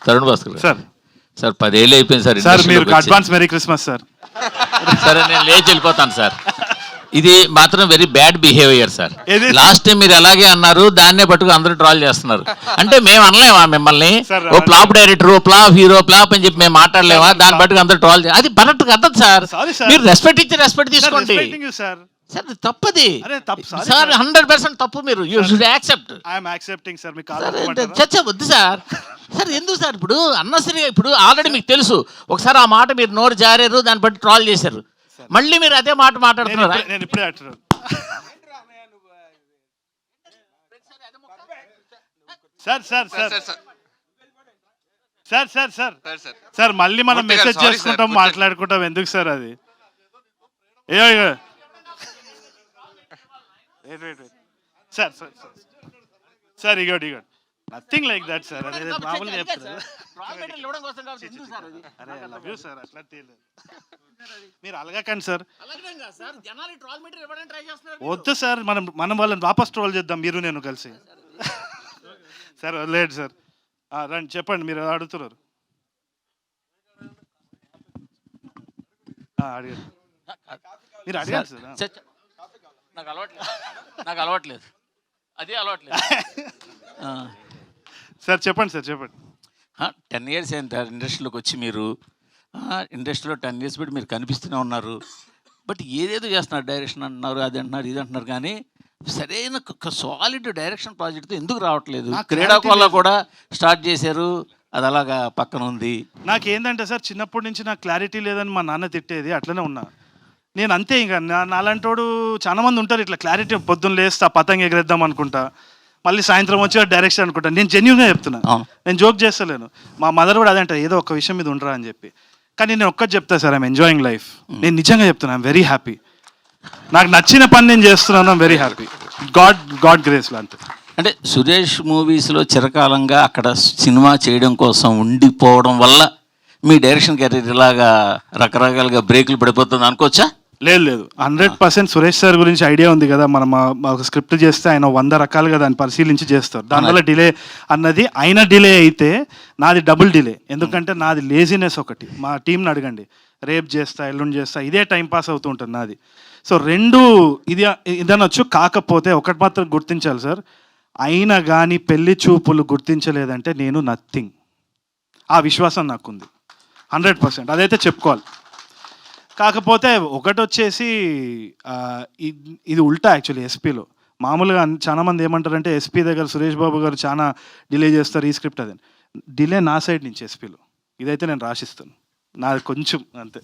Tarun Bhaskar sir sir 10 ఏళ్ళు అయిపోయింది sir. Sir మీరు అడ్వాన్స్ మెరీ క్రిస్మస్ సార్. సరే నేను లేచి వెళ్ళిపోతాను సార్. ఇది మాత్రం very bad behaviour sir. Last time మీరు అలాగే అన్నారు, దాన్నే పట్టుకు అందరూ ట్రాల్ చేస్తున్నారు. అంటే మేము అనలేమా మిమ్మల్ని ఓ ఫ్లాప్ డైరెక్టర్, ఓ ఫ్లాప్ హీరో, ఫ్లాప్ అని చెప్పి మేము మాట్లాడలేమా? దాన్ని పట్టుకు అందరూ ట్రాల్ అది కరెక్ట్ కదదు సార్. మీరు రెస్పెక్ట్ ఇచ్చి రెస్పెక్ట్ తీసుకోండి సార్. తప్పది సార్, 100% తప్పు. మీరు యూ షుడ్ యాక్సెప్ట్. చర్చ వద్దు సార్. సార్ ఎందుకు సార్ ఇప్పుడు అన్నసరిగా, ఇప్పుడు ఆల్రెడీ మీకు తెలుసు ఒకసారి ఆ మాట మీరు నోరు జారారు, దాన్ని బట్టి ట్రాల్ చేశారు, మళ్ళీ మీరు అదే మాట మాట్లాడుతున్నారు. నేను ఇప్పుడే sir sir sir sir sir sir sir మళ్ళీ మనం మెసేజ్ చేసుకుంటాం, మాట్లాడుకుంటాం, ఎందుకు సార్ అది? సార్ సార్ సార్ ఇగోటి నథింగ్ లైక్ దట్ సార్. అదే మామూలుగా చెప్తారు. అరే లవ్ యూ సార్, అట్లా తెలియదు. మీరు అలగకండి సార్. వద్దు సార్, మనం వాళ్ళని వాపస్ ట్రోల్ చేద్దాం, మీరు నేను కలిసి. సార్ లేదు సార్, రండి చెప్పండి, మీరు అడుగుతున్నారు. అడిగారు, మీరు అడిగారు సార్. నాకు అలవాట్లేదు, అదే అలవాట్లేదు. సార్ చెప్పండి సార్ చెప్పండి. 10 years అయింది సార్ ఇండస్ట్రీలోకి వచ్చి. మీరు ఇండస్ట్రీలో 10 years బట్టి మీరు కనిపిస్తూనే ఉన్నారు. బట్ ఏదేదో చేస్తున్నారు, డైరెక్షన్ అంటున్నారు, అది అంటున్నారు, ఇది అంటున్నారు, కానీ సరైన సాలిడ్ డైరెక్షన్ ప్రాజెక్ట్తో ఎందుకు రావట్లేదు? క్రీడాకోళ కూడా స్టార్ట్ చేశారు, అది అలాగా పక్కన ఉంది. నాకేందంటే సార్, చిన్నప్పటి నుంచి నాకు క్లారిటీ లేదని మా నాన్న తిట్టేది, అట్లనే ఉన్నా నేను అంతే. ఇంకా నాలాంటోడు చాలా మంది ఉంటారు ఇట్లా క్లారిటీ, పొద్దున్న లేస్తా పతంగ ఎగరేద్దాం అనుకుంటా, మళ్ళీ సాయంత్రం వచ్చి డైరెక్షన్ అనుకుంటా. నేను జెన్యూన్గా చెప్తున్నా, నేను జోక్ చేస్తలేను. మా మదర్ కూడా అదే అంటారు, ఏదో ఒక విషయం మీద ఉండరా అని చెప్పి. కానీ నేను ఒక్కటి చెప్తా సార్, ఐఎమ్ ఎంజాయింగ్ లైఫ్. నేను నిజంగా చెప్తున్నా, ఐఎమ్ వెరీ హ్యాపీ. నాకు నచ్చిన పని నేను చేస్తున్నాను, ఐఎమ్ వెరీ హ్యాపీ. గాడ్ గ్రేస్లో అంతే. అంటే సురేష్ మూవీస్లో చిరకాలంగా అక్కడ సినిమా చేయడం కోసం ఉండిపోవడం వల్ల మీ డైరెక్షన్ కెరీర్ ఇలాగా రకరకాలుగా బ్రేకులు పడిపోతుంది అనుకోవచ్చా? లేదు 100% సురేష్ సార్ గురించి ఐడియా ఉంది కదా. మనం ఒక స్క్రిప్ట్ చేస్తే ఆయన 100 రకాలుగా దాన్ని పరిశీలించి చేస్తారు. దానివల్ల డిలే అన్నది, ఆయన డిలే అయితే నాది డబుల్ డిలే. ఎందుకంటే నాది లేజినెస్ ఒకటి. మా టీంని అడగండి, రేపు చేస్తా, ఎల్లుండి చేస్తా, ఇదే టైం పాస్ అవుతూ ఉంటుంది నాది. సో రెండు ఇదనొచ్చు. కాకపోతే ఒకటి మాత్రం గుర్తించాలి సార్, అయినా కానీ పెళ్లి చూపులు గుర్తించలేదంటే నేను నథింగ్. ఆ విశ్వాసం నాకుంది 100%, అదైతే చెప్పుకోవాలి. కాకపోతే ఒకటి వచ్చేసి ఇది ఉల్టా యాక్చువల్లీ. ఎస్పీలో మామూలుగా చాలా మంది ఏమంటారంటే ఎస్పీ దగ్గర సురేష్ బాబు గారు చాలా డిలే చేస్తారు ఈ స్క్రిప్ట్, అదే డిలే నా సైడ్ నుంచి ఎస్పీలో. ఇదైతే నేను రాసిస్తాను, నాది కొంచెం అంతే.